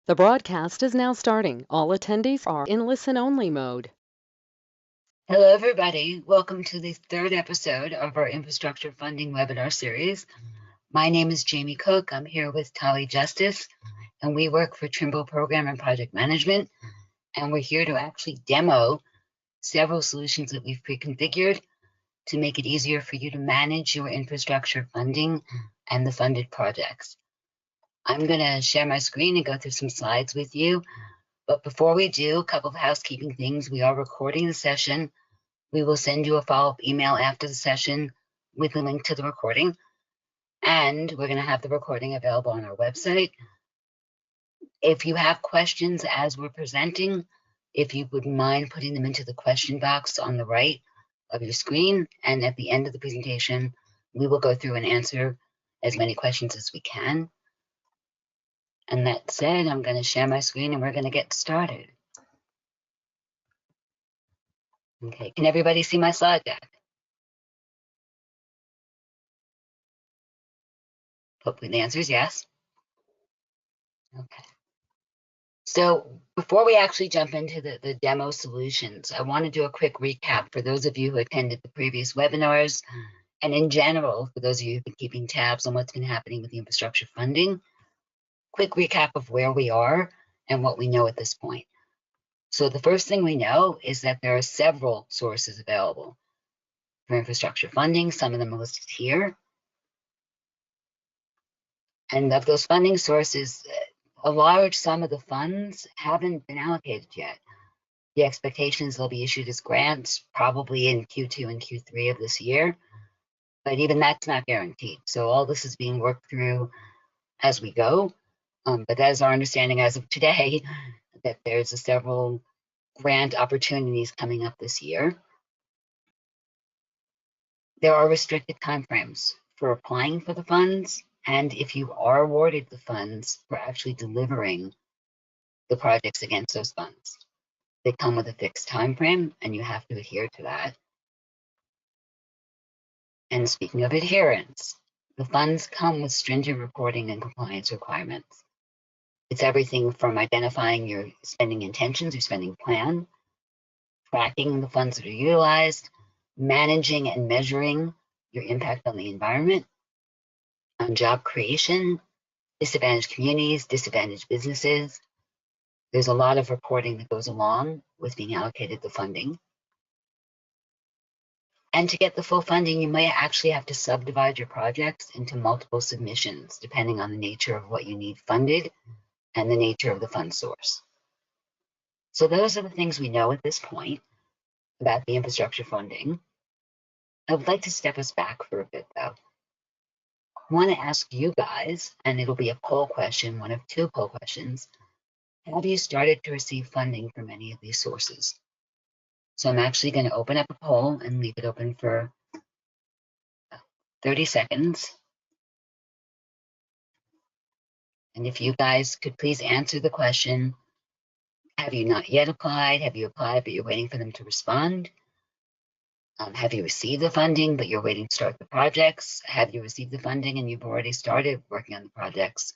The broadcast is now starting. All attendees are in listen-only mode. Hello, everybody. Welcome to the third episode of our infrastructure funding webinar series. My name is Jamie Cook. I'm here with Tali Justice, and we work for Trimble Program and Project Management. And we're here to actually demo several solutions that we've pre-configured to make it easier for you to manage your infrastructure funding and the funded projects. I'm going to share my screen and go through some slides with you. But before we do, a couple of housekeeping things. We are recording the session. We will send you a follow-up email after the session with a link to the recording. And we're going to have the recording available on our website. If you have questions as we're presenting, if you wouldn't mind putting them into the question box on the right of your screen. And at the end of the presentation, we will go through and answer as many questions as we can. And that said, I'm going to share my screen and we're going to get started. Okay, can everybody see my slide deck? Hopefully the answer is yes. Okay. So before we actually jump into the demo solutions, I want to do a quick recap for those of you who attended the previous webinars, and in general, for those of you who've been keeping tabs on what's been happening with the infrastructure funding. Quick recap of where we are and what we know at this point. So the first thing we know is that there are several sources available for infrastructure funding. Some of them are listed here. And of those funding sources, a large sum of the funds haven't been allocated yet. The expectation is they'll be issued as grants probably in Q2 and Q3 of this year, but even that's not guaranteed. So all this is being worked through as we go. But that is our understanding as of today, that there's several grant opportunities coming up this year. There are restricted timeframes for applying for the funds, and if you are awarded the funds, for actually delivering the projects against those funds. They come with a fixed time frame, and you have to adhere to that. And speaking of adherence, the funds come with stringent reporting and compliance requirements. It's everything from identifying your spending intentions, your spending plan, tracking the funds that are utilized, managing and measuring your impact on the environment, on job creation, disadvantaged communities, disadvantaged businesses. There's a lot of reporting that goes along with being allocated the funding. And to get the full funding, you may actually have to subdivide your projects into multiple submissions, depending on the nature of what you need funded and the nature of the fund source. So those are the things we know at this point about the infrastructure funding. I would like to step us back for a bit, though. I want to ask you guys, and it'll be a poll question, one of two poll questions. Have you started to receive funding from any of these sources? So I'm actually going to open up a poll and leave it open for 30 seconds. And if you guys could please answer the question, have you not yet applied? Have you applied, but you're waiting for them to respond? Have you received the funding, but you're waiting to start the projects? Have you received the funding and you've already started working on the projects?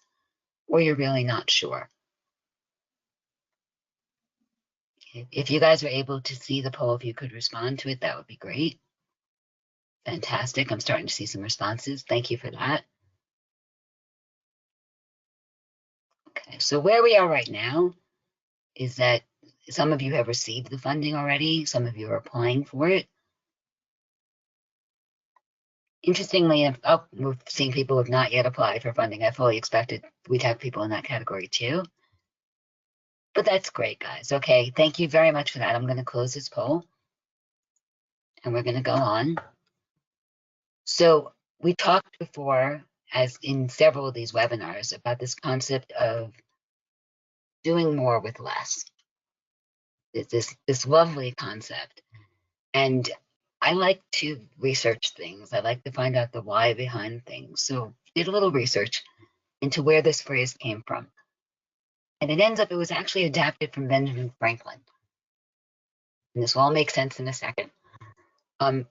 Or you're really not sure? If you guys are able to see the poll, if you could respond to it, that would be great. Fantastic. I'm starting to see some responses. Thank you for that. Okay, so where we are right now is that some of you have received the funding already. Some of you are applying for it. Interestingly, we're seeing people who have not yet applied for funding. I fully expected we'd have people in that category too. But that's great, guys. Okay, thank you very much for that. I'm going to close this poll. And we're going to go on. So we talked before, as in several of these webinars, about this concept of doing more with less. This lovely concept. And I like to research things. I like to find out the why behind things. So did a little research into where this phrase came from. And it ends up, it was actually adapted from Benjamin Franklin. And this will all make sense in a second.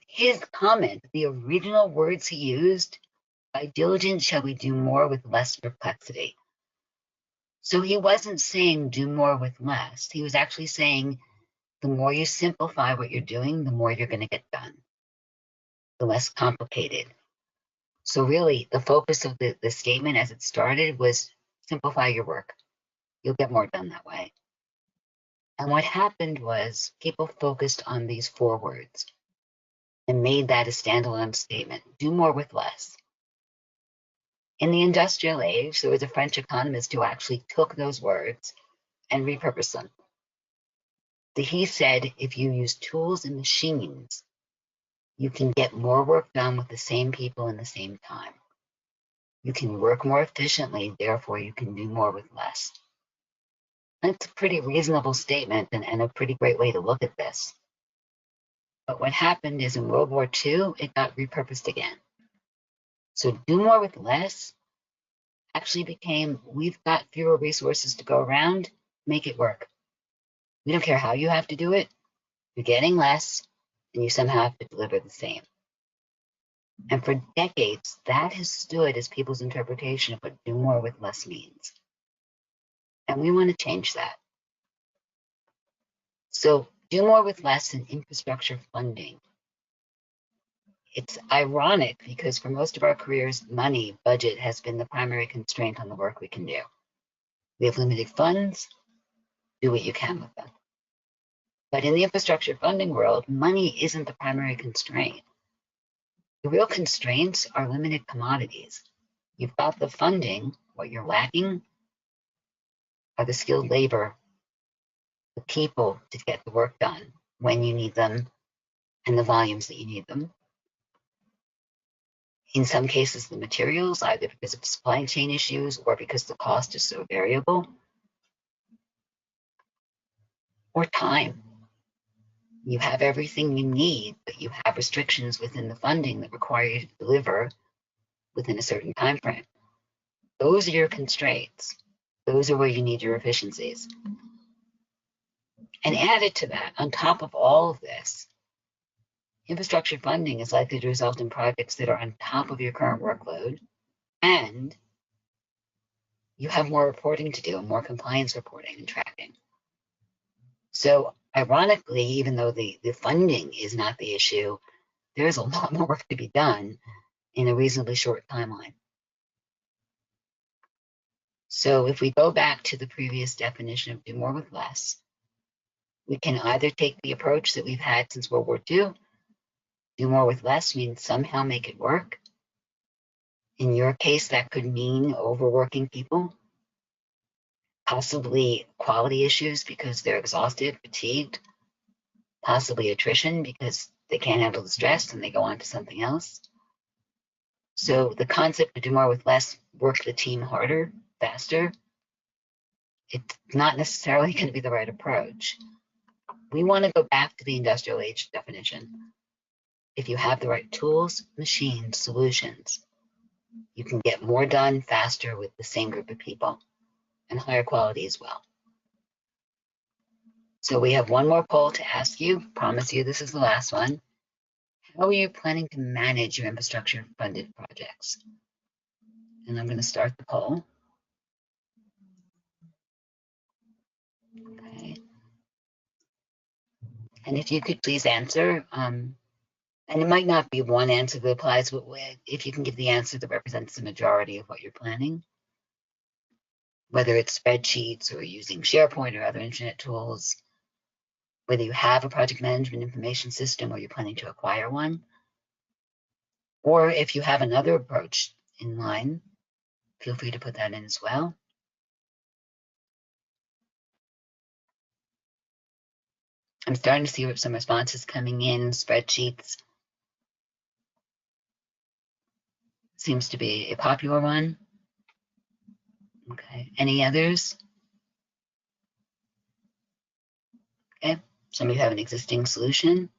His comment, the original words he used, by diligence shall we do more with less perplexity. So he wasn't saying do more with less. He was actually saying the more you simplify what you're doing, the more you're going to get done, the less complicated. So really, the focus of the statement as it started was simplify your work. You'll get more done that way. And what happened was people focused on these 4 words and made that a standalone statement. Do more with less. In the industrial age, there was a French economist who actually took those words and repurposed them. He said, if you use tools and machines, you can get more work done with the same people in the same time. You can work more efficiently, therefore you can do more with less. That's a pretty reasonable statement and a pretty great way to look at this. But what happened is in World War II, it got repurposed again. So do more with less actually became, we've got fewer resources to go around, make it work. We don't care how you have to do it. You're getting less, and you somehow have to deliver the same. And for decades, that has stood as people's interpretation of what do more with less means. And we want to change that. So do more with less in infrastructure funding. It's ironic because for most of our careers, money, budget has been the primary constraint on the work we can do. We have limited funds, do what you can with them. But in the infrastructure funding world, money isn't the primary constraint. The real constraints are limited commodities. You've got the funding, what you're lacking are the skilled labor, the people to get the work done when you need them and the volumes that you need them. In some cases, the materials, either because of supply chain issues or because the cost is so variable, or time. You have everything you need, but you have restrictions within the funding that require you to deliver within a certain time frame. Those are your constraints. Those are where you need your efficiencies. And added to that, on top of all of this, infrastructure funding is likely to result in projects that are on top of your current workload, and you have more reporting to do, and more compliance reporting and tracking. So ironically, even though the funding is not the issue, there's a lot more work to be done in a reasonably short timeline. So if we go back to the previous definition of do more with less, we can either take the approach that we've had since World War II, do more with less means somehow make it work. In your case, that could mean overworking people, possibly quality issues because they're exhausted, fatigued, possibly attrition because they can't handle the stress and they go on to something else. So the concept of do more with less, work the team harder, faster, it's not necessarily going to be the right approach. We want to go back to the industrial age definition. If you have the right tools, machines, solutions, you can get more done faster with the same group of people and higher quality as well. So we have one more poll to ask you. Promise you this is the last one. How are you planning to manage your infrastructure funded projects? And I'm going to start the poll. Okay. And if you could please answer, and it might not be one answer that applies, but if you can give the answer that represents the majority of what you're planning, whether it's spreadsheets or using SharePoint or other internet tools, whether you have a project management information system or you're planning to acquire one, or if you have another approach in line, feel free to put that in as well. I'm starting to see some responses coming in. Spreadsheets seems to be a popular one. Okay, any others? Okay, some of you have an existing solution,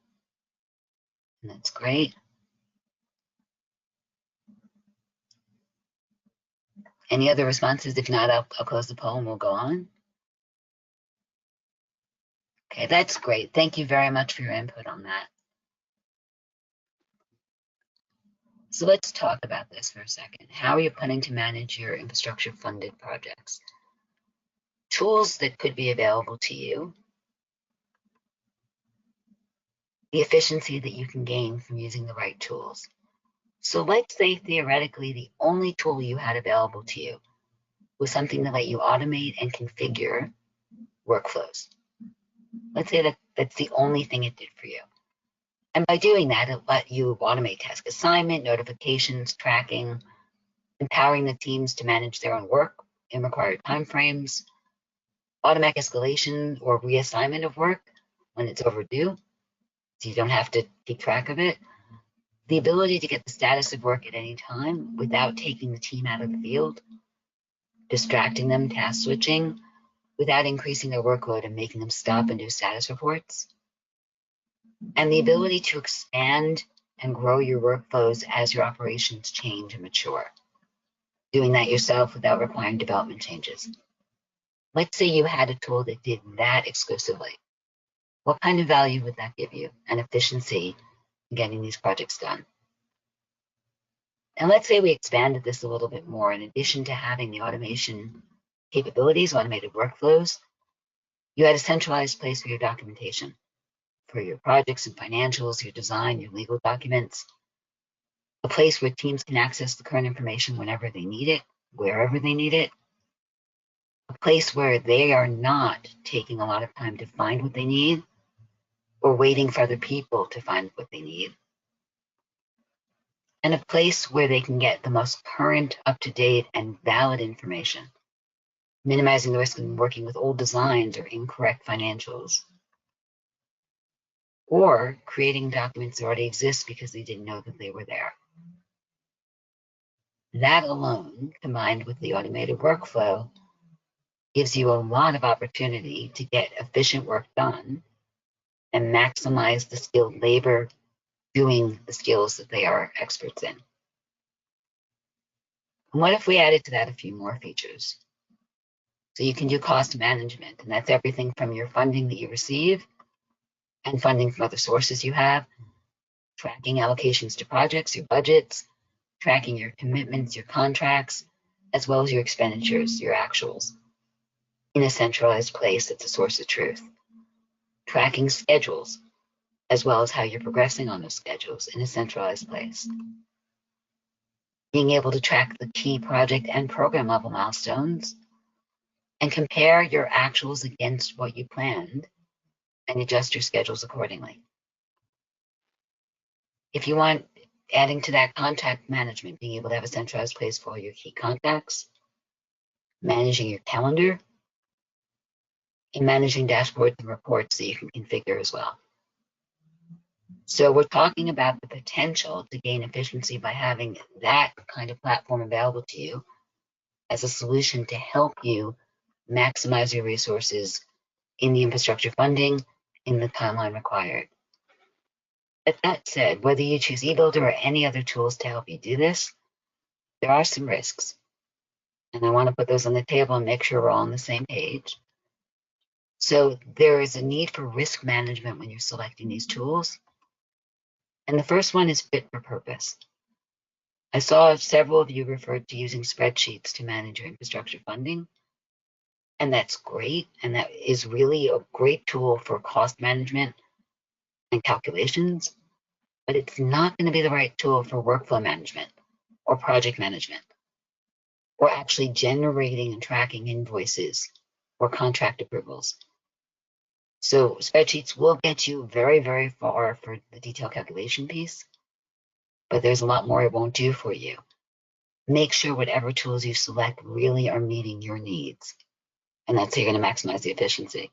and that's great. Any other responses? If not, I'll close the poll and we'll go on. Okay, that's great. Thank you very much for your input on that. So let's talk about this for a second. How are you planning to manage your infrastructure funded projects? tools that could be available to you, the efficiency that you can gain from using the right tools. So let's say theoretically the only tool you had available to you was something that let you automate and configure workflows. Let's say that that's the only thing it did for you. And by doing that, it let you automate task assignment, notifications, tracking, empowering the teams to manage their own work in required timeframes, automatic escalation or reassignment of work when it's overdue, so you don't have to keep track of it. The ability to get the status of work at any time without taking the team out of the field, distracting them, task switching, without increasing their workload and making them stop and do status reports. And the ability to expand and grow your workflows as your operations change and mature. Doing that yourself without requiring development changes. Let's say you had a tool that did that exclusively. What kind of value would that give you and efficiency in getting these projects done? And let's say we expanded this a little bit more. In addition to having the automation capabilities, automated workflows, you had a centralized place for your documentation, for your projects and financials, your design, your legal documents, a place where teams can access the current information whenever they need it, wherever they need it, a place where they are not taking a lot of time to find what they need or waiting for other people to find what they need, and a place where they can get the most current, up-to-date, and valid information, minimizing the risk of working with old designs or incorrect financials, or creating documents that already exist because they didn't know that they were there. That alone, combined with the automated workflow, gives you a lot of opportunity to get efficient work done and maximize the skilled labor doing the skills that they are experts in. And what if we added to that a few more features? So you can do cost management, and that's everything from your funding that you receive and funding from other sources you have, tracking allocations to projects, your budgets, tracking your commitments, your contracts, as well as your expenditures, your actuals, in a centralized place that's a source of truth. Tracking schedules, as well as how you're progressing on those schedules in a centralized place. Being able to track the key project and program level milestones and compare your actuals against what you planned and adjust your schedules accordingly. If you want, adding to that, contact management, being able to have a centralized place for all your key contacts, managing your calendar, and managing dashboards and reports that you can configure as well. So we're talking about the potential to gain efficiency by having that kind of platform available to you as a solution to help you maximize your resources in the infrastructure funding in the timeline required. But that said, whether you choose eBuilder or any other tools to help you do this, there are some risks. And I want to put those on the table and make sure we're all on the same page. So there is a need for risk management when you're selecting these tools. And the first one is fit for purpose. I saw several of you referred to using spreadsheets to manage your infrastructure funding. And that's great. And that is really a great tool for cost management and calculations. But it's not going to be the right tool for workflow management or project management or actually generating and tracking invoices or contract approvals. So spreadsheets will get you very, very far for the detailed calculation piece, but there's a lot more it won't do for you. Make sure whatever tools you select really are meeting your needs, and that's how you're going to maximize the efficiency.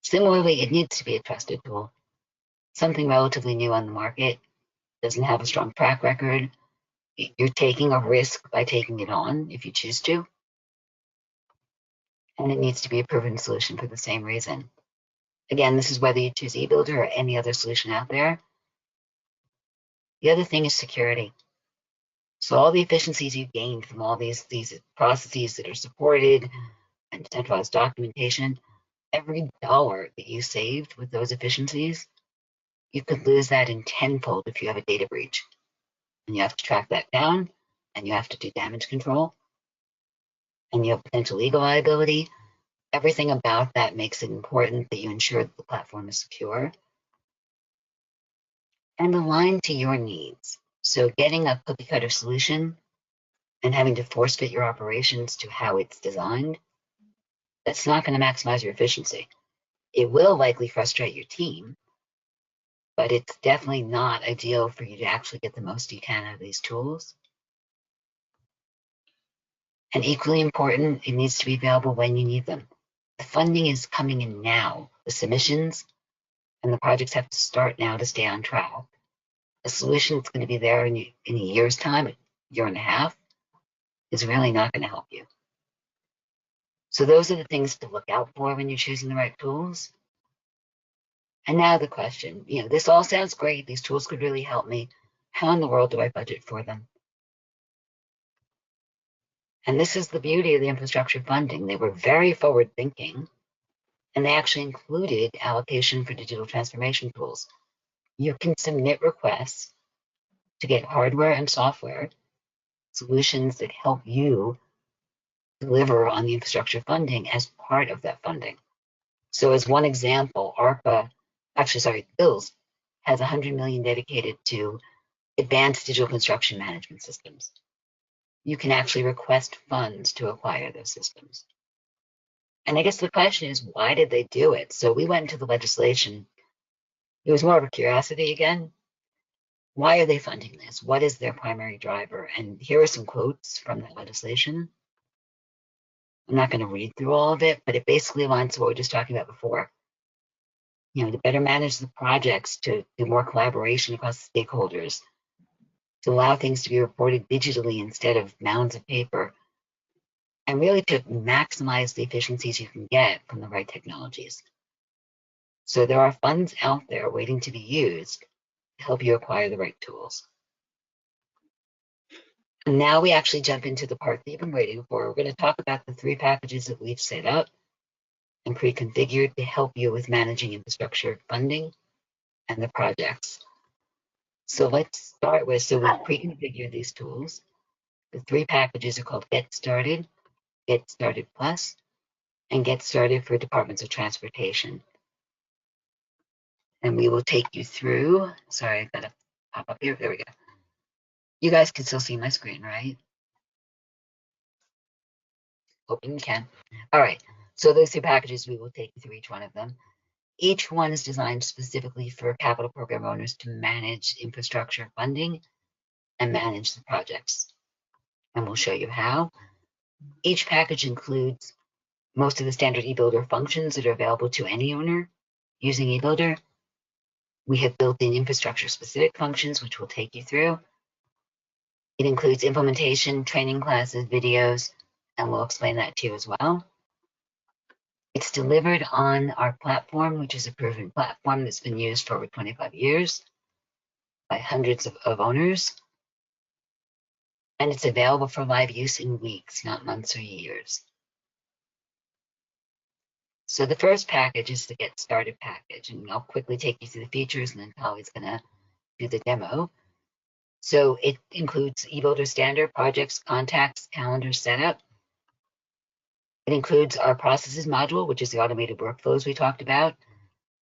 Similarly, it needs to be a trusted tool, something relatively new on the market, doesn't have a strong track record. You're taking a risk by taking it on if you choose to, and it needs to be a proven solution for the same reason. Again, this is whether you choose eBuilder or any other solution out there. The other thing is security. So all the efficiencies you gained from all these processes that are supported and centralized documentation, every dollar that you saved with those efficiencies, you could lose that in tenfold if you have a data breach. And you have to track that down, and you have to do damage control, and you have potential legal liability, Everything about that makes it important that you ensure that the platform is secure and aligned to your needs. So getting a cookie cutter solution and having to force fit your operations to how it's designed, that's not going to maximize your efficiency. It will likely frustrate your team, but it's definitely not ideal for you to actually get the most you can out of these tools. And equally important, it needs to be available when you need them. The funding is coming in now. The submissions and the projects have to start now to stay on track. A solution that's going to be there in a year's time, a year and a half, is really not going to help you. So those are the things to look out for when you're choosing the right tools. And now the question, this all sounds great. These tools could really help me. How in the world do I budget for them? And this is the beauty of the infrastructure funding. They were very forward thinking, and they actually included allocation for digital transformation tools. You can submit requests to get hardware and software solutions that help you deliver on the infrastructure funding as part of that funding. So as one example, BILLS has $100 million dedicated to advanced digital construction management systems. You can actually request funds to acquire those systems. And I guess the question is, why did they do it? So we went into the legislation. It was more of a curiosity again. Why are they funding this? What is their primary driver? And here are some quotes from that legislation. I'm not going to read through all of it, but it basically aligns to what we were just talking about before. To better manage the projects, to do more collaboration across the stakeholders, to allow things to be reported digitally instead of mounds of paper, and really to maximize the efficiencies you can get from the right technologies. So there are funds out there waiting to be used to help you acquire the right tools. And now we actually jump into the part that you've been waiting for. We're going to talk about the 3 packages that we've set up and pre-configured to help you with managing infrastructure funding and the projects. So let's start with, so we've pre-configured these tools. The 3 packages are called Get Started, Get Started Plus, and Get Started for Departments of Transportation. And we will take you through, sorry, I've got to pop up here, there we go. You guys can still see my screen, right? Hoping you can. All right, so those 3 packages, we will take you through each one of them. Each one is designed specifically for capital program owners to manage infrastructure funding and manage the projects. And we'll show you how. Each package includes most of the standard eBuilder functions that are available to any owner using eBuilder. We have built in infrastructure-specific functions, which we'll take you through. It includes implementation, training classes, videos, and we'll explain that to you as well. It's delivered on our platform, which is a proven platform that's been used for over 25 years by hundreds of owners. And it's available for live use in weeks, not months or years. So the first package is the Get Started package, and I'll quickly take you through the features, and then Polly's going to do the demo. So it includes eBuilder Standard, projects, contacts, calendar setup. It includes our processes module, which is the automated workflows we talked about.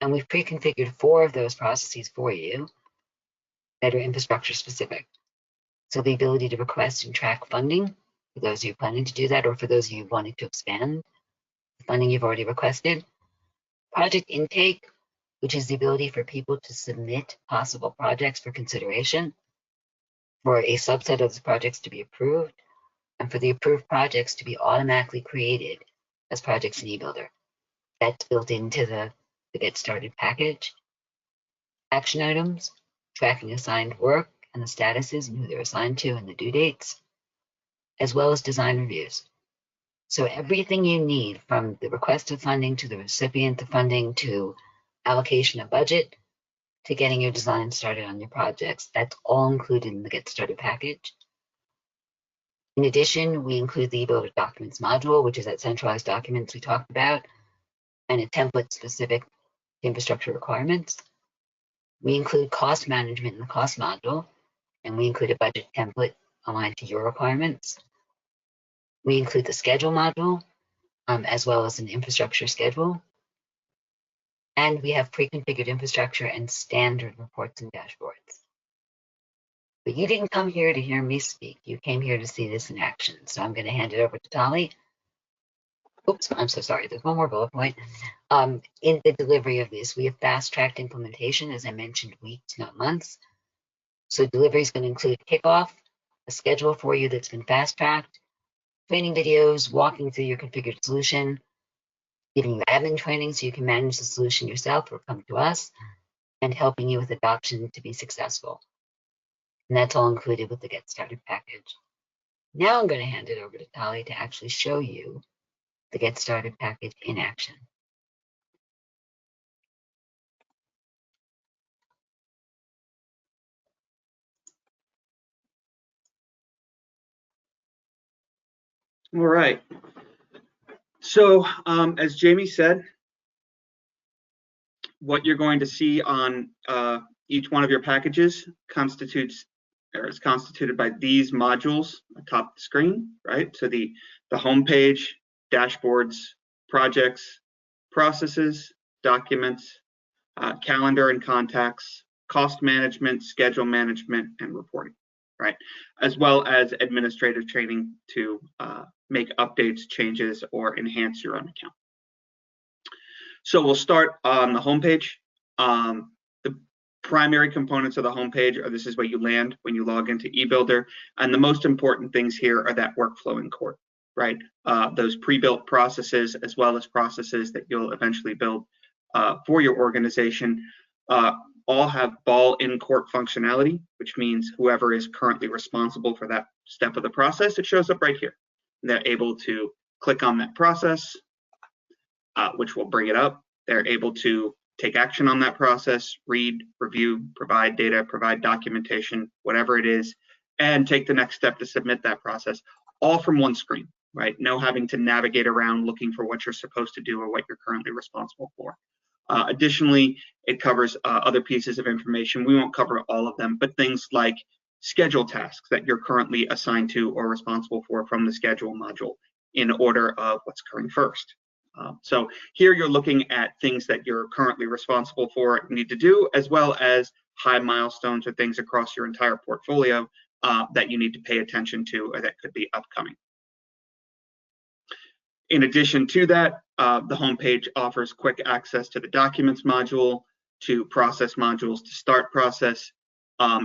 And we've pre-configured 4 of those processes for you that are infrastructure specific. So the ability to request and track funding for those of you planning to do that, or for those of you wanting to expand the funding you've already requested. Project intake, which is the ability for people to submit possible projects for consideration, for a subset of those projects to be approved, and for the approved projects to be automatically created as projects in eBuilder. That's built into the Get Started package. Action items, tracking assigned work and the statuses and who they're assigned to and the due dates, as well as design reviews. So everything you need, from the request of funding to the recipient of funding to allocation of budget to getting your design started on your projects, that's all included in the Get Started package. In addition, we include the eBuilder Documents module, which is that centralized documents we talked about, and a template specific to infrastructure requirements. We include cost management in the cost module, and we include a budget template aligned to your requirements. We include the schedule module, as well as an infrastructure schedule. And we have pre-configured infrastructure and standard reports and dashboards. But you didn't come here to hear me speak. You came here to see this in action. So I'm going to hand it over to Tali. Oops, I'm so sorry. There's one more bullet point. In the delivery of this, we have fast-tracked implementation, as I mentioned, weeks, not months. So delivery is going to include kickoff, a schedule for you that's been fast-tracked, training videos, walking through your configured solution, giving you admin training so you can manage the solution yourself or come to us, and helping you with adoption to be successful. And that's all included with the Get Started package. Now I'm going to hand it over to Tali to actually show you the Get Started package in action. All right. So as Jamie said, what you're going to see on each one of your packages is constituted by these modules atop the screen, right? So the home page, dashboards, projects, processes, documents, calendar and contacts, cost management, schedule management, and reporting, right? As well as administrative training to make updates, changes, or enhance your own account. So we'll start on the homepage. The primary components of the homepage are this is where you land when you log into eBuilder. And the most important things here are that workflow in court, right? Those pre-built processes, as well as processes that you'll eventually build for your organization, all have ball in court functionality, which means whoever is currently responsible for that step of the process, it shows up right here. And they're able to click on that process, which will bring it up. They're able to take action on that process, read, review, provide data, provide documentation, whatever it is, and take the next step to submit that process, all from one screen, right? No having to navigate around looking for what you're supposed to do or what you're currently responsible for. Additionally, it covers other pieces of information. We won't cover all of them, but things like schedule tasks that you're currently assigned to or responsible for from the schedule module in order of what's occurring first. So here you're looking at things that you're currently responsible for and need to do, as well as high milestones or things across your entire portfolio that you need to pay attention to or that could be upcoming. In addition to that, the homepage offers quick access to the documents module, to process modules to start process,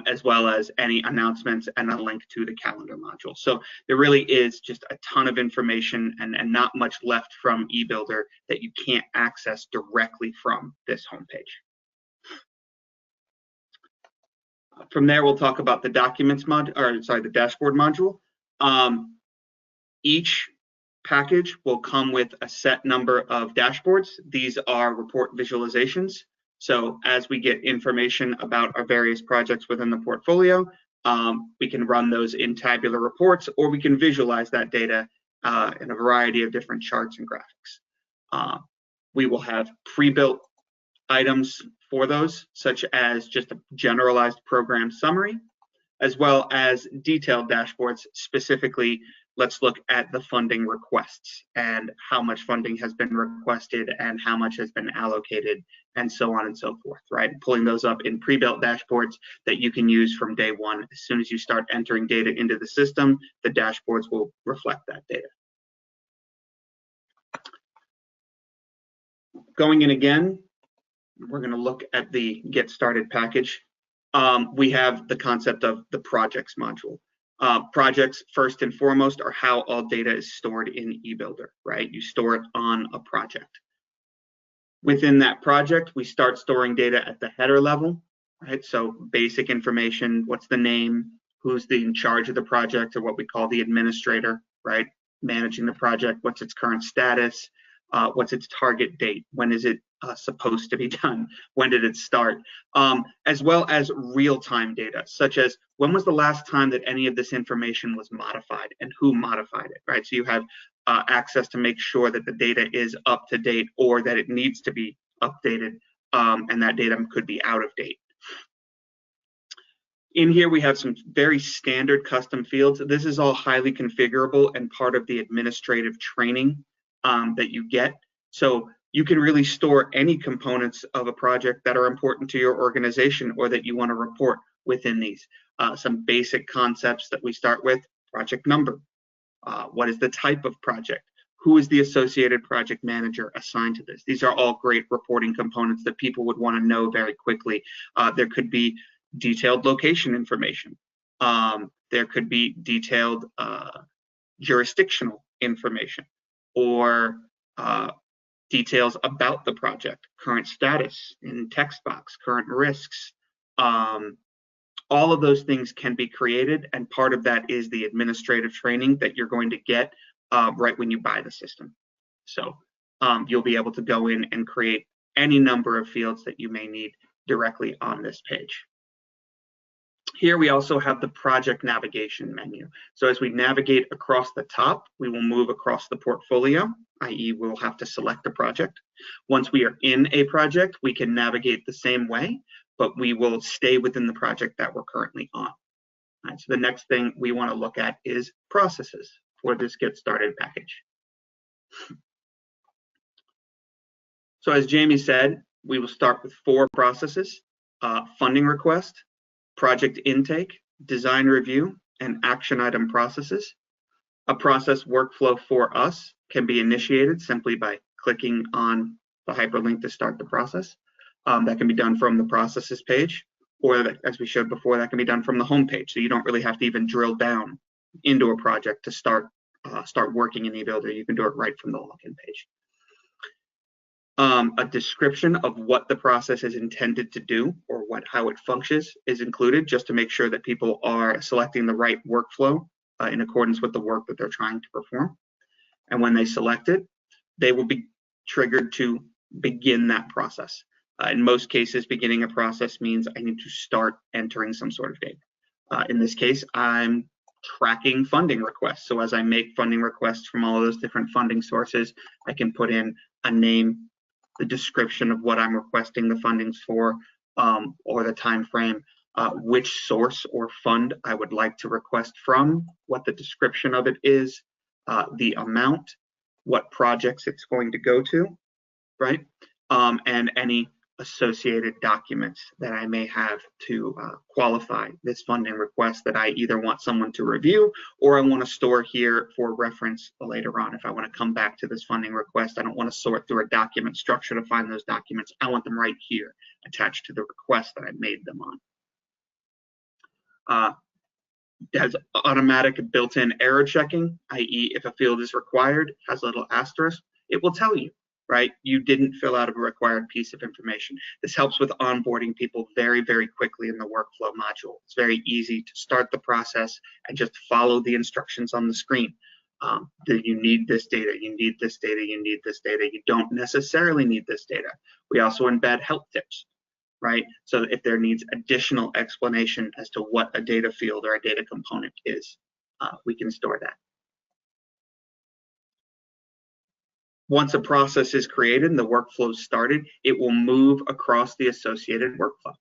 as well as any announcements and a link to the calendar module. So there really is just a ton of information and not much left from eBuilder that you can't access directly from this homepage. From there, we'll talk about the documents module, or sorry, the dashboard module. Each package will come with a set number of dashboards. These are report visualizations. So as we get information about our various projects within the portfolio, we can run those in tabular reports, or we can visualize that data in a variety of different charts and graphics. We will have pre-built items for those, such as just a generalized program summary, as well as detailed dashboards. Specifically, let's look at the funding requests and how much funding has been requested and how much has been allocated and so on and so forth, right? Pulling those up in pre-built dashboards that you can use from day one. As soon as you start entering data into the system, the dashboards will reflect that data. Going in again, we're going to look at the Get Started package. We have the concept of the projects module. Projects, first and foremost, are how all data is stored in eBuilder, right? You store it on a project. Within that project, we start storing data at the header level, right? So basic information, what's the name, who's in charge of the project, or what we call the administrator, right? Managing the project, what's its current status, what's its target date, when is it supposed to be done, when did it start, as well as real-time data, such as when was the last time that any of this information was modified and who modified it, right? So you have access to make sure that the data is up to date or that it needs to be updated, and that data could be out of date. In here, we have some very standard custom fields. This is all highly configurable and part of the administrative training that you get. So you can really store any components of a project that are important to your organization or that you want to report within these. Some basic concepts that we start with: project number. What is the type of project? Who is the associated project manager assigned to this? These are all great reporting components that people would want to know very quickly. There could be detailed location information. There could be detailed jurisdictional information, or details about the project, current status in text box, current risks. All of those things can be created, and part of that is the administrative training that you're going to get right when you buy the system. So you'll be able to go in and create any number of fields that you may need directly on this page. Here we also have the project navigation menu. So as we navigate across the top, we will move across the portfolio, i.e. we'll have to select a project. Once we are in a project, we can navigate the same way, but we will stay within the project that we're currently on. All right, so the next thing we want to look at is processes for this Get Started package. So as Jamie said, we will start with 4 processes: funding request, project intake, design review, and action item processes. A process workflow for us can be initiated simply by clicking on the hyperlink to start the process. That can be done from the processes page, or that, as we showed before, that can be done from the home page. So you don't really have to even drill down into a project to start working in eBuilder. You can do it right from the login page. A description of what the process is intended to do, or how it functions, is included, just to make sure that people are selecting the right workflow in accordance with the work that they're trying to perform. And when they select it, they will be triggered to begin that process. In most cases, beginning a process means I need to start entering some sort of data. In this case, I'm tracking funding requests. So as I make funding requests from all of those different funding sources, I can put in a name, the description of what I'm requesting the fundings for, or the time frame, which source or fund I would like to request from, what the description of it is, the amount, what projects it's going to go to, right? And any associated documents that I may have to qualify this funding request that I either want someone to review, or I want to store here for reference later on. If I want to come back to this funding request, I don't want to sort through a document structure to find those documents. I want them right here attached to the request that I made them on. It has automatic built-in error checking, i.e. if a field is required, has a little asterisk, it will tell you, right? You didn't fill out a required piece of information. This helps with onboarding people very, very quickly in the workflow module. It's very easy to start the process and just follow the instructions on the screen. That you need this data, you need this data, you need this data. You don't necessarily need this data. We also embed help tips, right? So if there needs additional explanation as to what a data field or a data component is, we can store that. Once a process is created and the workflow is started, it will move across the associated workflow.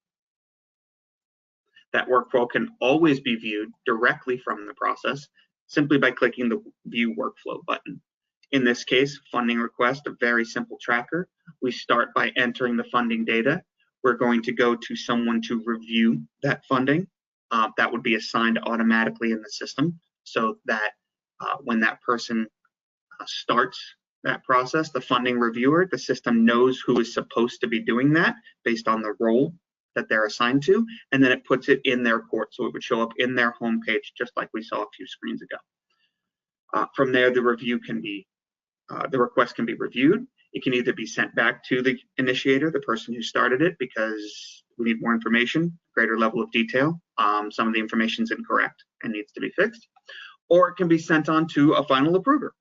That workflow can always be viewed directly from the process simply by clicking the View Workflow button. In this case, funding request, a very simple tracker. We start by entering the funding data. We're going to go to someone to review that funding. That would be assigned automatically in the system, so that when that person starts that process, the funding reviewer, the system knows who is supposed to be doing that based on the role that they're assigned to, and then it puts it in their court, so it would show up in their homepage, just like we saw a few screens ago. From there, the request can be reviewed. It can either be sent back to the initiator, the person who started it, because we need more information, greater level of detail. Some of the information is incorrect and needs to be fixed, or it can be sent on to a final approver.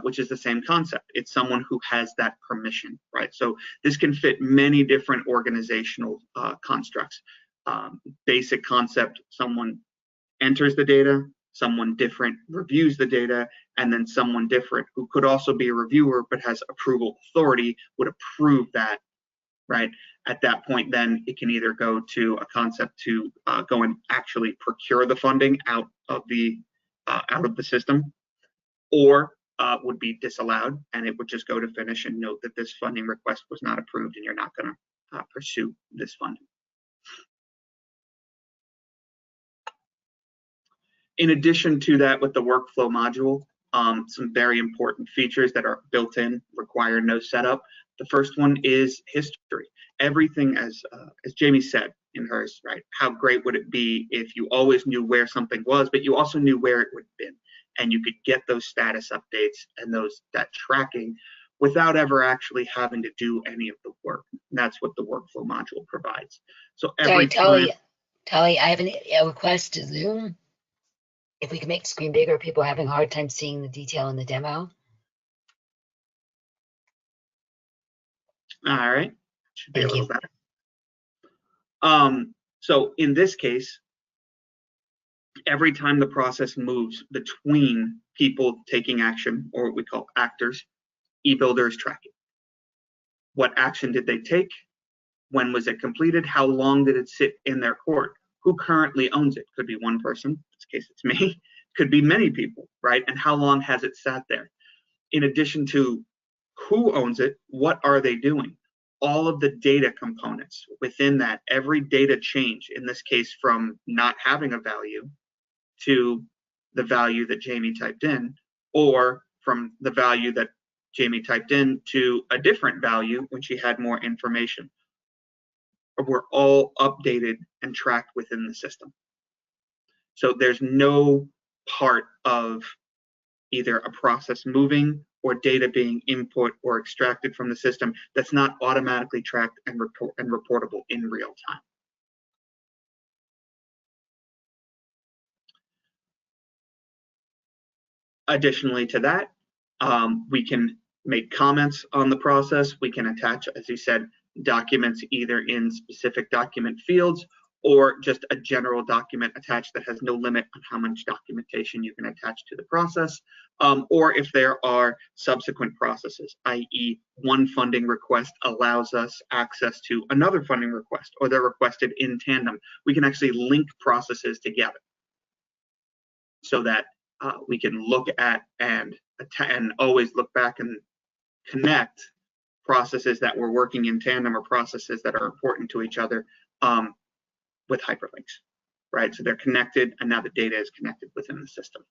Which is the same concept. It's someone who has that permission, right? So this can fit many different organizational constructs. Basic concept, someone enters the data, someone different reviews the data, and then someone different who could also be a reviewer but has approval authority would approve that, right? At that point, then it can either go to a concept to go and actually procure the funding out of the system, or would be disallowed, and it would just go to finish and note that this funding request was not approved and you're not going to pursue this funding. In addition to that, with the workflow module, some very important features that are built in require no setup. The first one is history. Everything, as Jamie said in hers, right? How great would it be if you always knew where something was, but you also knew where it would have been, and you could get those status updates and that tracking without ever actually having to do any of the work. And that's what the workflow module provides. So every Sorry, Tali, I have a request to Zoom. If we can make the screen bigger, people are having a hard time seeing the detail in the demo. All right, should be Thank a little you. better. So in this case, every time the process moves between people taking action, or what we call actors, eBuilder is tracking. What action did they take? When was it completed? How long did it sit in their court? Who currently owns it? Could be one person, in this case it's me. Could be many people, right? And how long has it sat there? In addition to who owns it, what are they doing? All of the data components within that, every data change, in this case from not having a value to the value that Jamie typed in, or from the value that Jamie typed in to a different value when she had more information, were all updated and tracked within the system. So there's no part of either a process moving or data being input or extracted from the system that's not automatically tracked and reportable in real time. Additionally to that, we can make comments on the process. We can attach, as you said, documents either in specific document fields or just a general document attached that has no limit on how much documentation you can attach to the process, or if there are subsequent processes, i.e. one funding request allows us access to another funding request, or they're requested in tandem. We can actually link processes together so that we can look at and always look back and connect processes that were working in tandem or processes that are important to each other with hyperlinks, right? So they're connected, and now the data is connected within the system.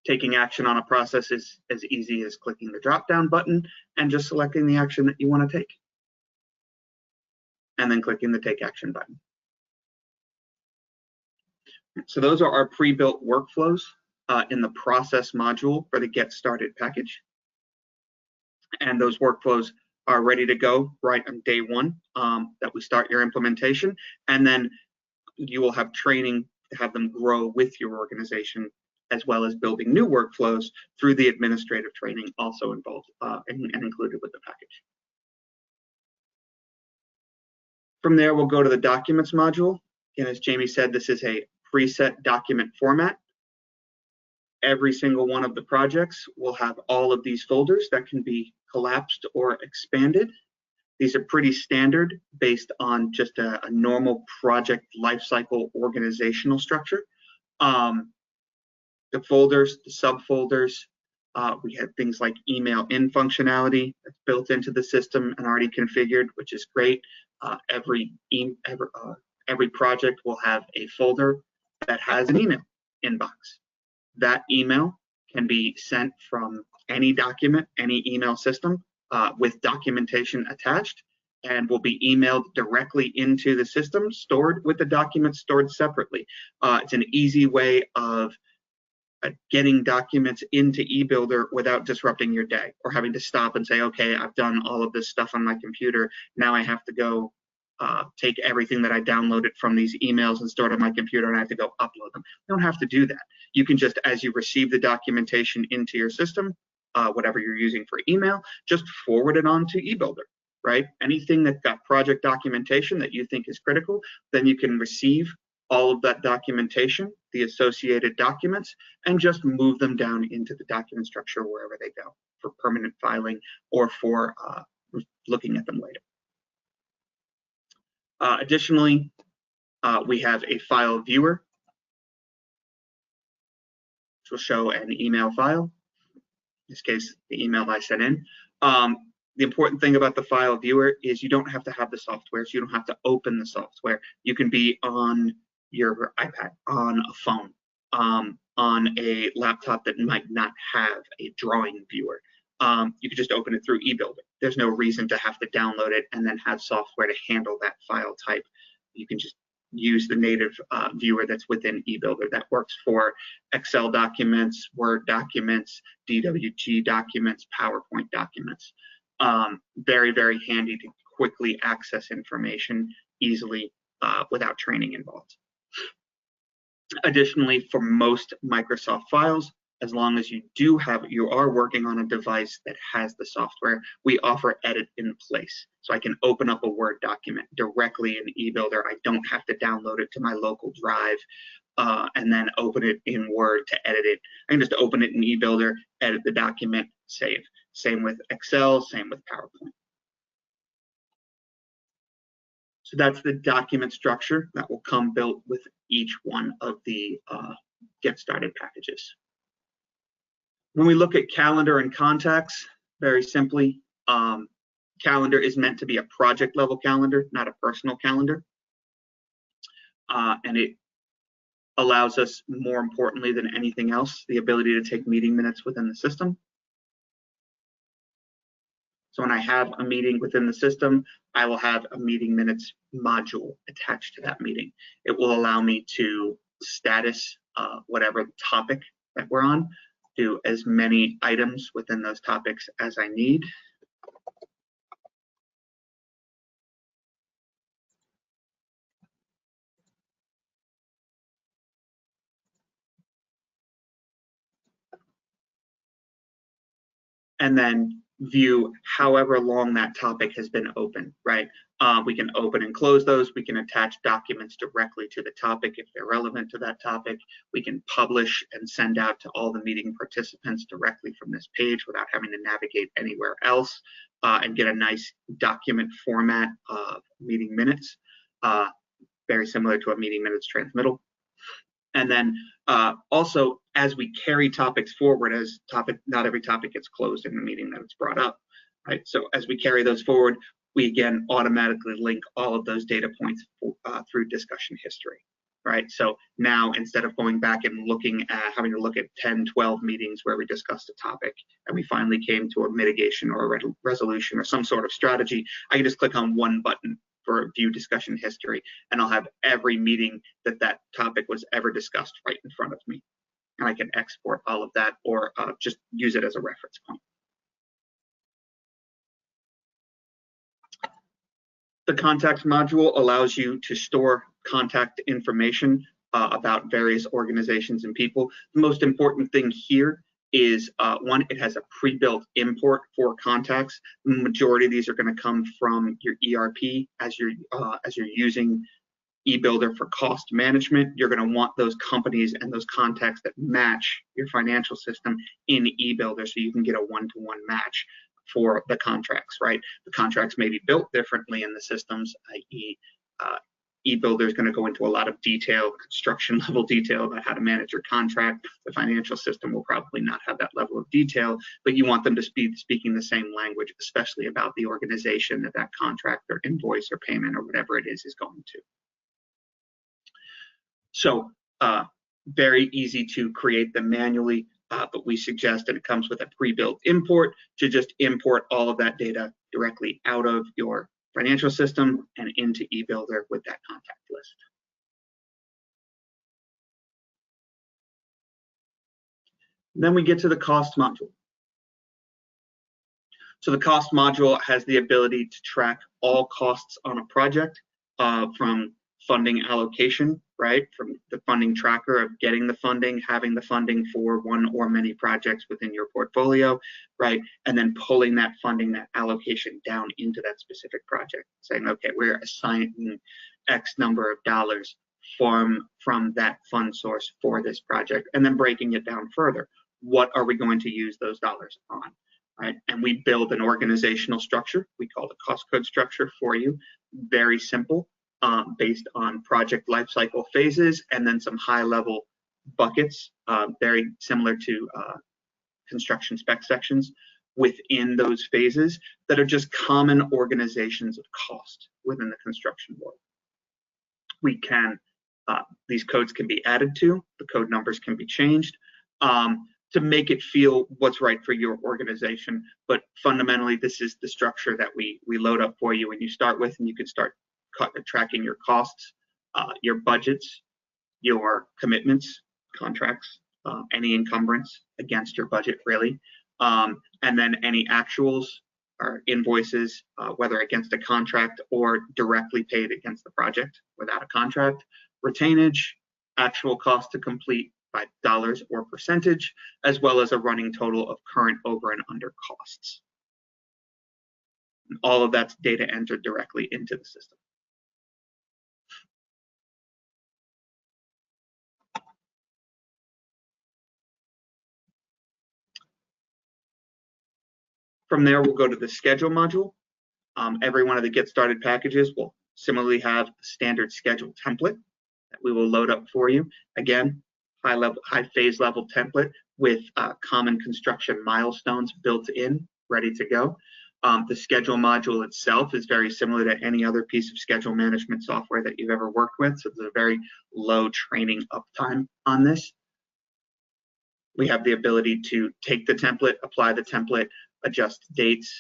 Taking action on a process is as easy as clicking the drop-down button and just selecting the action that you want to take, and then clicking the Take Action button. So those are our pre-built workflows in the process module for the Get Started package. And those workflows are ready to go right on day one that we start your implementation. And then you will have training to have them grow with your organization, as well as building new workflows through the administrative training also involved and included with the package. From there, we'll go to the documents module. And as Jamie said, this is a preset document format. Every single one of the projects will have all of these folders that can be collapsed or expanded. These are pretty standard based on just a normal project lifecycle organizational structure. The folders, the subfolders, we have things like email in functionality that's built into the system and already configured, which is great. Every project will have a folder that has an email inbox. That email can be sent from any document, any email system with documentation attached, and will be emailed directly into the system, stored with the documents stored separately. It's an easy way of getting documents into eBuilder without disrupting your day or having to stop and say, okay, I've done all of this stuff on my computer. Now I have to go take everything that I downloaded from these emails and stored on my computer, and I have to go upload them. You don't have to do that. You can just, as you receive the documentation into your system, whatever you're using for email, just forward it on to eBuilder, right? Anything that's got project documentation that you think is critical, then you can receive all of that documentation, the associated documents, and just move them down into the document structure wherever they go for permanent filing or for looking at them later. Additionally, we have a file viewer, which will show an email file. this case, the email that I sent in. The important thing about the file viewer is you don't have to have the software, so you don't have to open the software. You can be on your iPad, on a phone, on a laptop that might not have a drawing viewer. You can just open it through eBuilder. There's no reason to have to download it and then have software to handle that file type. You can just use the native viewer that's within eBuilder that works for Excel documents, Word documents, DWG documents, PowerPoint documents. Very, very handy to quickly access information easily without training involved. Additionally, for most Microsoft files, as long as you are working on a device that has the software, we offer edit in place. So I can open up a Word document directly in eBuilder. I don't have to download it to my local drive and then open it in Word to edit it. I can just open it in eBuilder, edit the document, save. Same with Excel, same with PowerPoint. So that's the document structure that will come built with each one of the Get Started packages. When we look at calendar and contacts, very simply, calendar is meant to be a project level calendar, not a personal calendar. And it allows us, more importantly than anything else, the ability to take meeting minutes within the system. So when I have a meeting within the system, I will have a meeting minutes module attached to that meeting. It will allow me to status whatever topic that we're on, do as many items within those topics as I need. And then view however long that topic has been open, right? We can open and close those. We can attach documents directly to the topic if they're relevant to that topic. We can publish and send out to all the meeting participants directly from this page without having to navigate anywhere else and get a nice document format of meeting minutes, very similar to a meeting minutes transmittal. And then also, as we carry topics forward, not every topic gets closed in the meeting that it's brought up, right? So as we carry those forward, we again automatically link all of those data points through discussion history, right? So now instead of going back and having to look at 10, 12 meetings where we discussed a topic and we finally came to a mitigation or a resolution or some sort of strategy, I can just click on one button for view discussion history, and I'll have every meeting that topic was ever discussed right in front of me. And I can export all of that or just use it as a reference point. The contacts module allows you to store contact information about various organizations and people. The most important thing here is one, it has a pre-built import for contacts. The majority of these are going to come from your ERP as you're using eBuilder for cost management. You're going to want those companies and those contacts that match your financial system in eBuilder so you can get a one-to-one match for the contracts, right? The contracts may be built differently in the systems, i.e. eBuilder is going to go into a lot of detail, construction level detail about how to manage your contract. The financial system will probably not have that level of detail, but you want them to be speaking the same language, especially about the organization that contract or invoice or payment or whatever it is going to. So very easy to create them manually, but we suggest that it comes with a pre-built import to just import all of that data directly out of your financial system and into eBuilder with that contact list. Then we get to the cost module. So the cost module has the ability to track all costs on a project from funding allocation, right? From the funding tracker of getting the funding, having the funding for one or many projects within your portfolio, right? And then pulling that funding, that allocation down into that specific project, saying, okay, we're assigning X number of dollars from that fund source for this project, and then breaking it down further. What are we going to use those dollars on, right? And we build an organizational structure. We call the cost code structure for you. Very simple. Based on project lifecycle phases and then some high-level buckets, very similar to construction spec sections within those phases that are just common organizations of cost within the construction world. We can, these codes can be added to, the code numbers can be changed to make it feel what's right for your organization. But fundamentally, this is the structure that we load up for you when you start with, and you can start tracking your costs, your budgets, your commitments, contracts, any encumbrance against your budget, really. And then any actuals or invoices, whether against a contract or directly paid against the project without a contract, retainage, actual cost to complete by dollars or percentage, as well as a running total of current over and under costs. And all of that's data entered directly into the system. From there, we'll go to the schedule module. Every one of the get started packages will similarly have a standard schedule template that we will load up for you. Again, high phase level template with common construction milestones built in, ready to go. The schedule module itself is very similar to any other piece of schedule management software that you've ever worked with. So there's a very low training uptime on this. We have the ability to take the template, apply the template, adjust dates,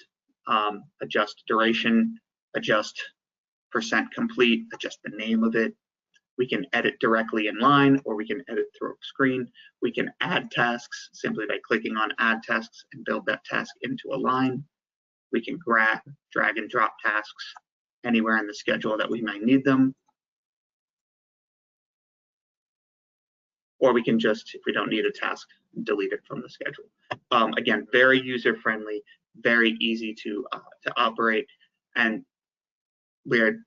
adjust duration, adjust percent complete, adjust the name of it. We can edit directly in line, or we can edit through a screen. We can add tasks simply by clicking on add tasks and build that task into a line. We can drag and drop tasks anywhere in the schedule that we might need them. Or we can just, if we don't need a task, delete it from the schedule. Again, very user-friendly, very easy to operate, and we're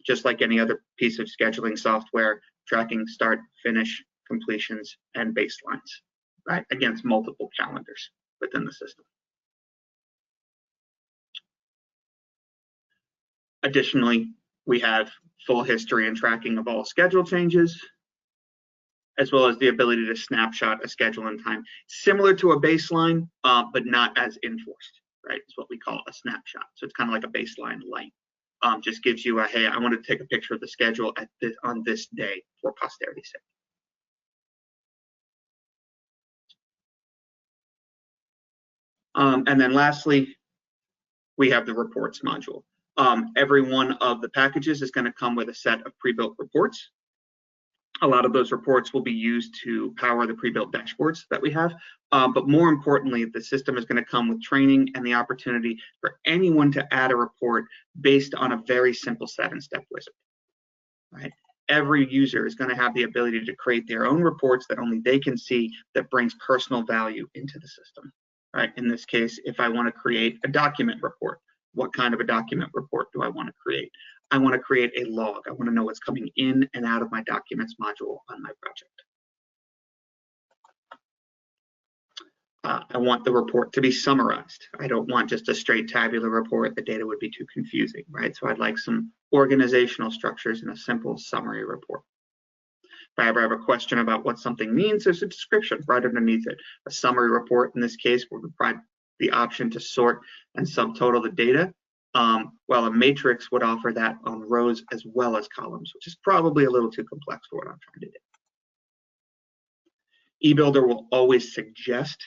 just like any other piece of scheduling software, tracking start, finish, completions, and baselines, right, against multiple calendars within the system. Additionally, we have full history and tracking of all schedule changes, as well as the ability to snapshot a schedule in time, similar to a baseline, but not as enforced, right? It's what we call a snapshot. So it's kind of like a baseline light. Just gives you a, hey, I want to take a picture of the schedule at this, on this day for posterity's sake. And then lastly, we have the reports module. Every one of the packages is going to come with a set of pre-built reports. A lot of those reports will be used to power the pre-built dashboards that we have. But more importantly, the system is going to come with training and the opportunity for anyone to add a report based on a very simple 7-step wizard, right? Every user is going to have the ability to create their own reports that only they can see, that brings personal value into the system, right? In this case, if I want to create a document report, what kind of a document report do I want to create? I want to create a log. I want to know what's coming in and out of my documents module on my project. I want the report to be summarized. I don't want just a straight tabular report. The data would be too confusing, right? So I'd like some organizational structures in a simple summary report. If I ever have a question about what something means, there's a description right underneath it. A summary report, in this case, will provide the option to sort and subtotal the data, while a matrix would offer that on rows as well as columns, which is probably a little too complex for what I'm trying to do. eBuilder will always suggest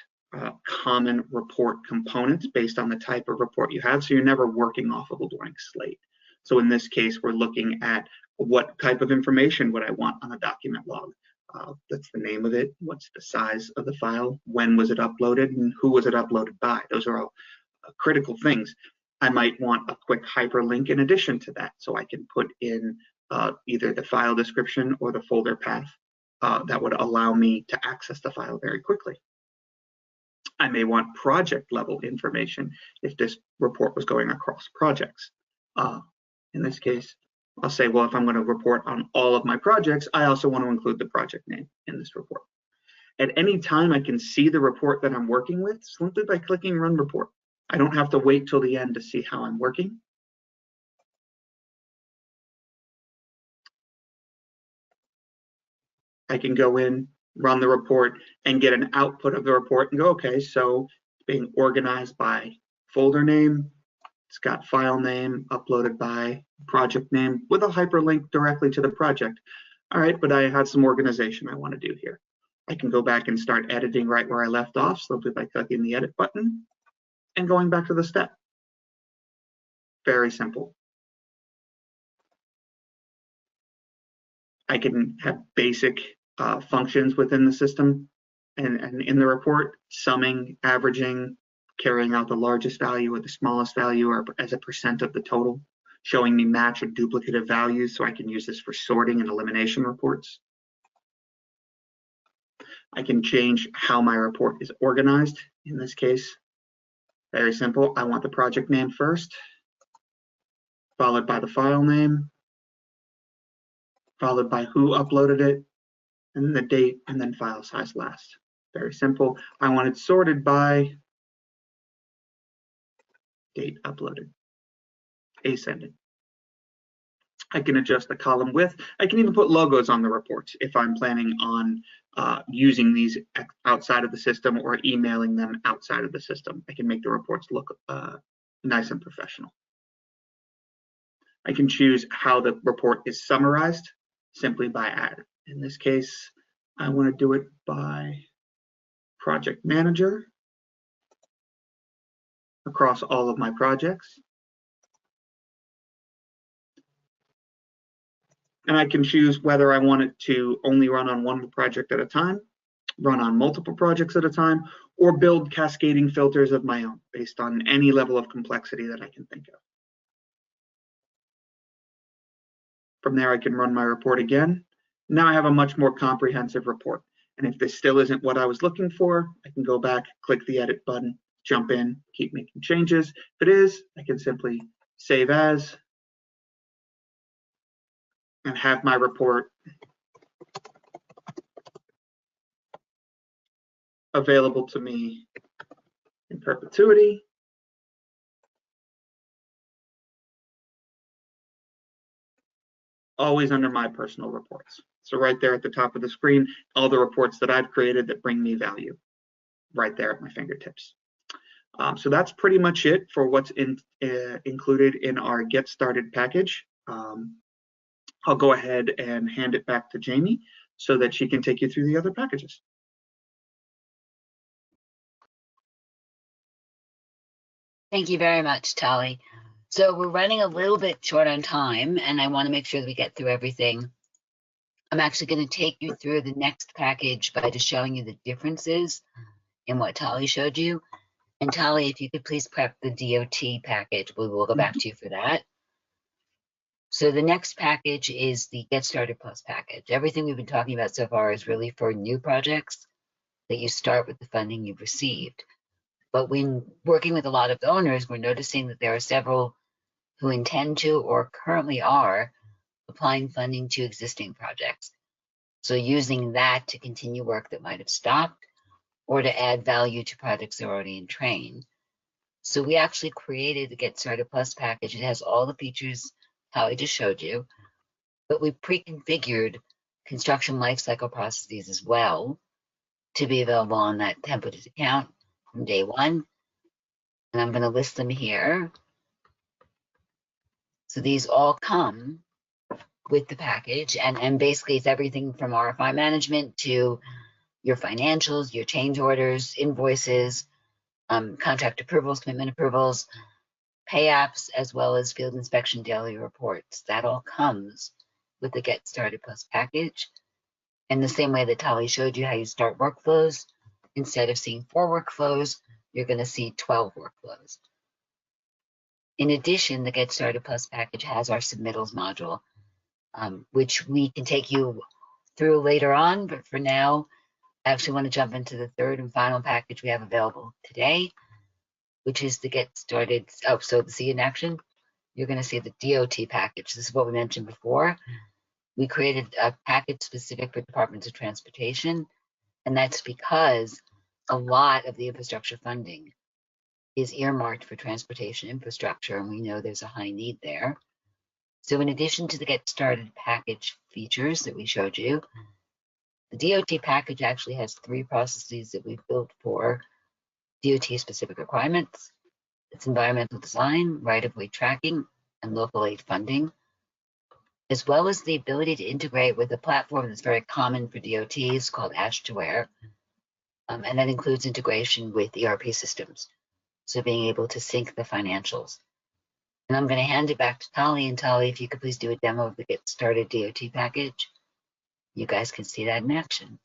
common report components based on the type of report you have, so you're never working off of a blank slate. So in this case, we're looking at what type of information would I want on a document log. That's the name of it, what's the size of the file, when was it uploaded, and who was it uploaded by. Those are all critical things. I might want a quick hyperlink in addition to that, so I can put in either the file description or the folder path that would allow me to access the file very quickly. I may want project level information if this report was going across projects. In this case, I'll say, well, if I'm going to report on all of my projects, I also want to include the project name in this report. At any time, I can see the report that I'm working with simply by clicking Run Report. I don't have to wait till the end to see how I'm working. I can go in run the report, and get an output of the report and go, okay, so it's being organized by folder name, it's got file name, uploaded by project name with a hyperlink directly to the project. All right, but I have some organization I want to do here. I can go back and start editing right where I left off, simply by clicking the edit button and going back to the step. Very simple. I can have basic functions within the system and in the report, summing, averaging, carrying out the largest value or the smallest value or as a percent of the total, showing me match or duplicative values, so I can use this for sorting and elimination reports. I can change how my report is organized. In this case, very simple. I want the project name first, followed by the file name, followed by who uploaded it, and the date, and then file size last. Very simple. I want it sorted by date uploaded, ascending. I can adjust the column width. I can even put logos on the reports if I'm planning on using these outside of the system or emailing them outside of the system. I can make the reports look nice and professional. I can choose how the report is summarized simply by add. In this case, I want to do it by project manager across all of my projects. And I can choose whether I want it to only run on one project at a time, run on multiple projects at a time, or build cascading filters of my own based on any level of complexity that I can think of. From there, I can run my report again. Now I have a much more comprehensive report. And if this still isn't what I was looking for, I can go back, click the edit button, jump in, keep making changes. If it is, I can simply save as and have my report available to me in perpetuity. Always under my personal reports. So right there at the top of the screen, all the reports that I've created that bring me value right there at my fingertips. So that's pretty much it for what's included in our Get Started package. I'll go ahead and hand it back to Jamie so that she can take you through the other packages. Thank you very much, Tali. So we're running a little bit short on time, and I want to make sure that we get through everything. I'm actually going to take you through the next package by just showing you the differences in what Tali showed you. And Tali, if you could please prep the DOT package, we will go back to you for that. So the next package is the Get Started Plus package. Everything we've been talking about so far is really for new projects that you start with the funding you've received. But when working with a lot of owners, we're noticing that there are several who intend to or currently are applying funding to existing projects. So using that to continue work that might have stopped or to add value to projects that are already in train. So we actually created the Get Started Plus package. It has all the features how I just showed you, but we pre-configured construction lifecycle processes as well to be available on that templated account from day one. And I'm going to list them here. So these all come with the package, and basically it's everything from RFI management to your financials, your change orders, invoices, contract approvals, commitment approvals, pay apps, as well as field inspection daily reports. That all comes with the Get Started Plus package. In the same way that Tali showed you how you start workflows, instead of seeing 4 workflows, you're going to see 12 workflows. In addition, the Get Started Plus package has our submittals module, which we can take you through later on, but for now, I actually want to jump into the third and final package we have available today, which is the Get Started. Oh, so to see in action, you're going to see the DOT package. This is what we mentioned before. We created a package specific for departments of transportation, and that's because a lot of the infrastructure funding is earmarked for transportation infrastructure, and we know there's a high need there. So in addition to the Get Started package features that we showed you, The DOT package actually has 3 processes that we've built for DOT-specific requirements. It's environmental design, right-of-way tracking, and local aid funding, as well as the ability to integrate with a platform that's very common for DOTs called Ash2Ware, and that includes integration with ERP systems, so being able to sync the financials. And I'm going to hand it back to Tali, and Tali, if you could please do a demo of the Get Started DOT package. You guys can see that in action.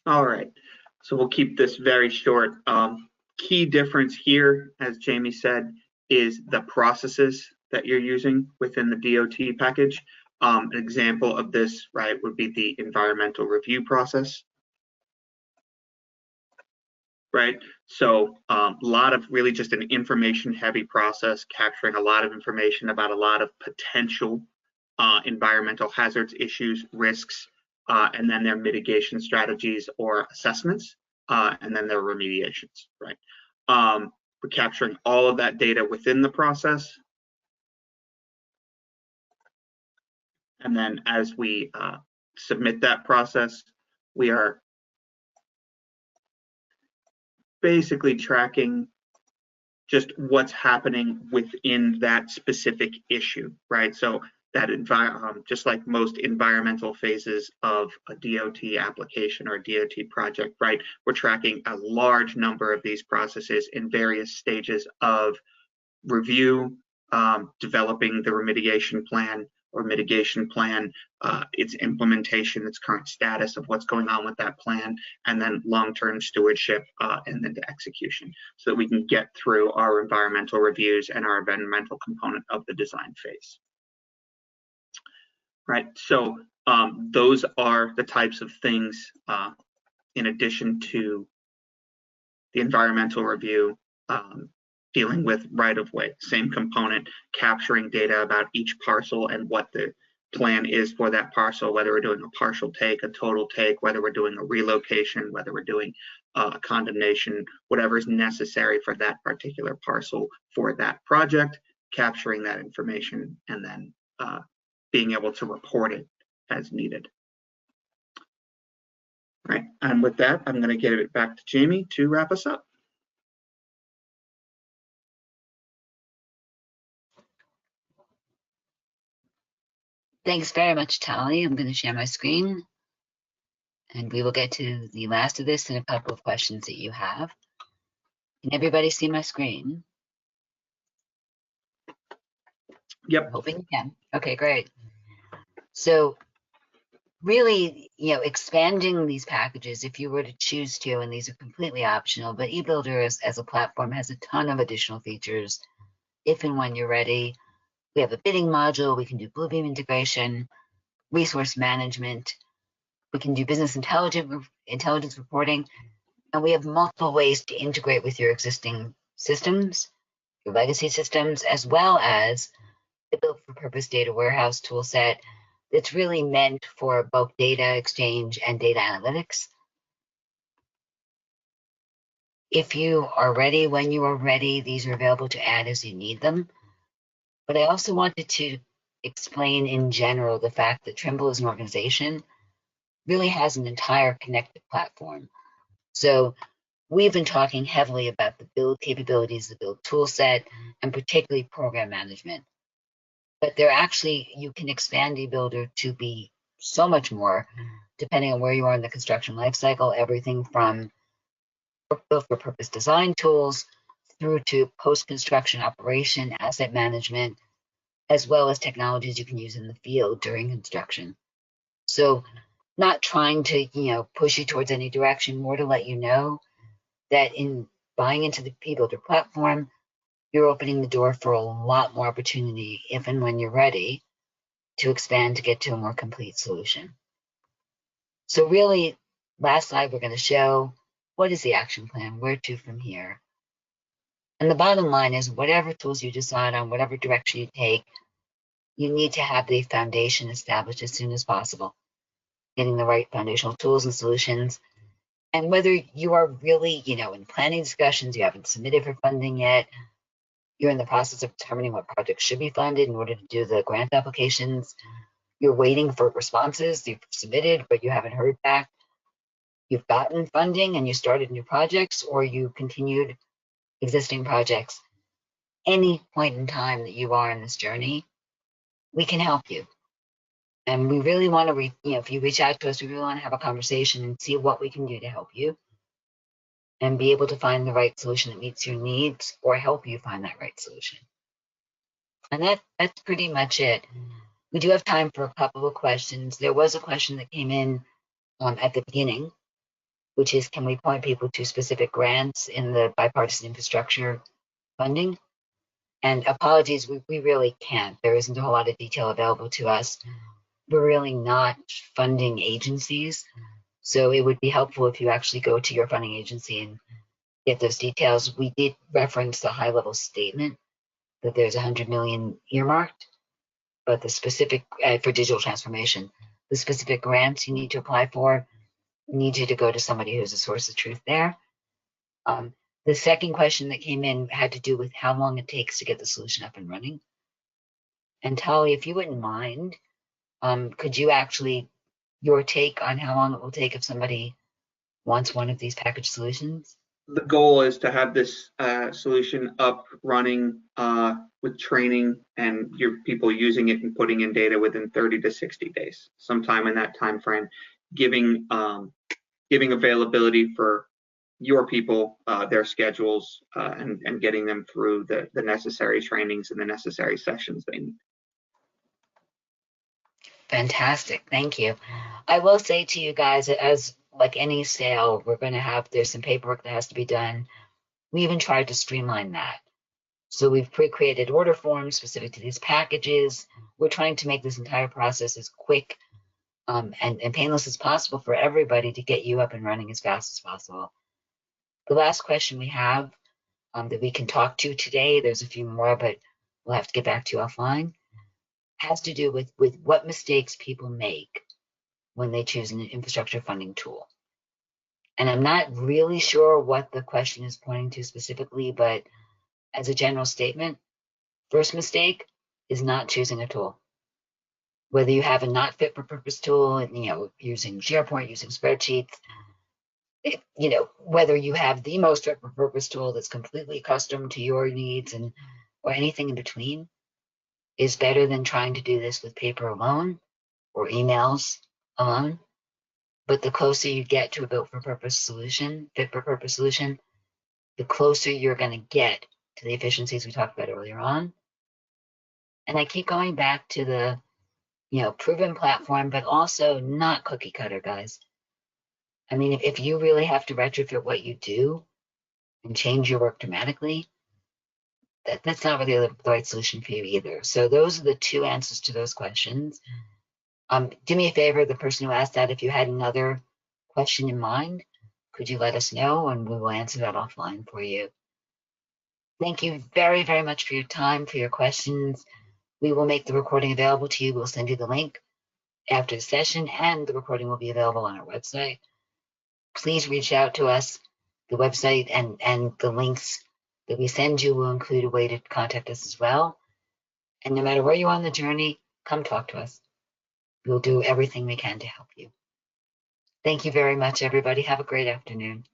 All right, so we'll keep this very short. Key difference here, as Jamie said, is the processes that you're using within the DOT package. An example of this, right, would be the environmental review process, right? So a lot of really just an information-heavy process, capturing a lot of information about a lot of potential environmental hazards, issues, risks, and then their mitigation strategies or assessments, and then their remediations, right? We're capturing all of that data within the process. And then as we submit that process, we are basically tracking just what's happening within that specific issue, right? So that just like most environmental phases of a DOT application or a DOT project, right? We're tracking a large number of these processes in various stages of review, developing the remediation plan or mitigation plan, its implementation, its current status of what's going on with that plan, and then long-term stewardship, and then to execution, so that we can get through our environmental reviews and our environmental component of the design phase. Right, so those are the types of things, in addition to the environmental review, dealing with right-of-way, same component, capturing data about each parcel and what the plan is for that parcel, whether we're doing a partial take, a total take, whether we're doing a relocation, whether we're doing a condemnation, whatever is necessary for that particular parcel for that project, capturing that information, and then being able to report it as needed. All right, and with that, I'm going to give it back to Jamie to wrap us up. Thanks very much, Tali. I'm going to share my screen, and we will get to the last of this and a couple of questions that you have. Can everybody see my screen? Yep. Hoping you can. Okay, great. So really, expanding these packages, if you were to choose to, and these are completely optional, but eBuilder as a platform has a ton of additional features if and when you're ready. We have a bidding module, we can do Bluebeam integration, resource management, we can do business intelligence reporting, and we have multiple ways to integrate with your existing systems, your legacy systems, as well as the built for purpose data warehouse tool set that's really meant for both data exchange and data analytics. If you are ready, when you are ready, these are available to add as you need them. But I also wanted to explain in general the fact that Trimble as an organization really has an entire connected platform. So we've been talking heavily about the build capabilities, the build tool set, and particularly program management. But they're actually, you can expand eBuilder to be so much more, depending on where you are in the construction lifecycle, everything from built for purpose design tools through to post-construction operation, asset management, as well as technologies you can use in the field during construction. So not trying to, push you towards any direction, more to let you know that in buying into the eBuilder platform, you're opening the door for a lot more opportunity if and when you're ready to expand to get to a more complete solution. So really, last slide, we're going to show what is the action plan, where to from here. And the bottom line is whatever tools you decide on, whatever direction you take, you need to have the foundation established as soon as possible. Getting the right foundational tools and solutions And whether you are really, in planning discussions, you haven't submitted for funding yet, you're in the process of determining what projects should be funded in order to do the grant applications, you're waiting for responses, you've submitted, but you haven't heard back, you've gotten funding and you started new projects, or you continued existing projects, any point in time that you are in this journey, we can help you. And we really want to, if you reach out to us, we really want to have a conversation and see what we can do to help you and be able to find the right solution that meets your needs or help you find that right solution. And that's pretty much it. We do have time for a couple of questions. There was a question that came in at the beginning, which is, can we point people to specific grants in the bipartisan infrastructure funding? And apologies, we really can't. There isn't a whole lot of detail available to us. We're really not funding agencies. So it would be helpful if you actually go to your funding agency and get those details. We did reference the high-level statement that there's 100 million earmarked, but the specific, for digital transformation, the specific grants you need to apply for, need you to go to somebody who's a source of truth there. The second question that came in had to do with how long it takes to get the solution up and running. And Tali, if you wouldn't mind, could you actually, your take on how long it will take if somebody wants one of these package solutions? The goal is to have this solution up running with training and your people using it and putting in data within 30 to 60 days, sometime in that time frame, giving availability for your people, their schedules, and getting them through the necessary trainings and the necessary sessions they need. Fantastic, thank you. I will say to you guys, as like any sale, we're going to have, there's some paperwork that has to be done. We even tried to streamline that. So we've pre-created order forms specific to these packages. We're trying to make this entire process as quick and painless as possible for everybody to get you up and running as fast as possible. The last question we have that we can talk to today, there's a few more, but we'll have to get back to you offline, has to do with what mistakes people make when they choose an infrastructure funding tool. And I'm not really sure what the question is pointing to specifically, but as a general statement, first mistake is not choosing a tool. Whether you have a not fit for purpose tool, using SharePoint, using spreadsheets, whether you have the most fit for purpose tool that's completely custom to your needs or anything in between, is better than trying to do this with paper alone or emails alone. But the closer you get to a built for purpose solution, fit for purpose solution, the closer you're going to get to the efficiencies we talked about earlier on. And I keep going back to the, proven platform, but also not cookie cutter, guys. I mean, if you really have to retrofit what you do and change your work dramatically, that's not really the right solution for you either. So those are the two answers to those questions. Do me a favor, the person who asked that, if you had another question in mind, could you let us know and we will answer that offline for you. Thank you very, very much for your time, for your questions. We will make the recording available to you. We'll send you the link after the session, and the recording will be available on our website. Please reach out to us. The website and the links that we send you will include a way to contact us as well. And no matter where you are on the journey, come talk to us. We'll do everything we can to help you. Thank you very much, everybody. Have a great afternoon.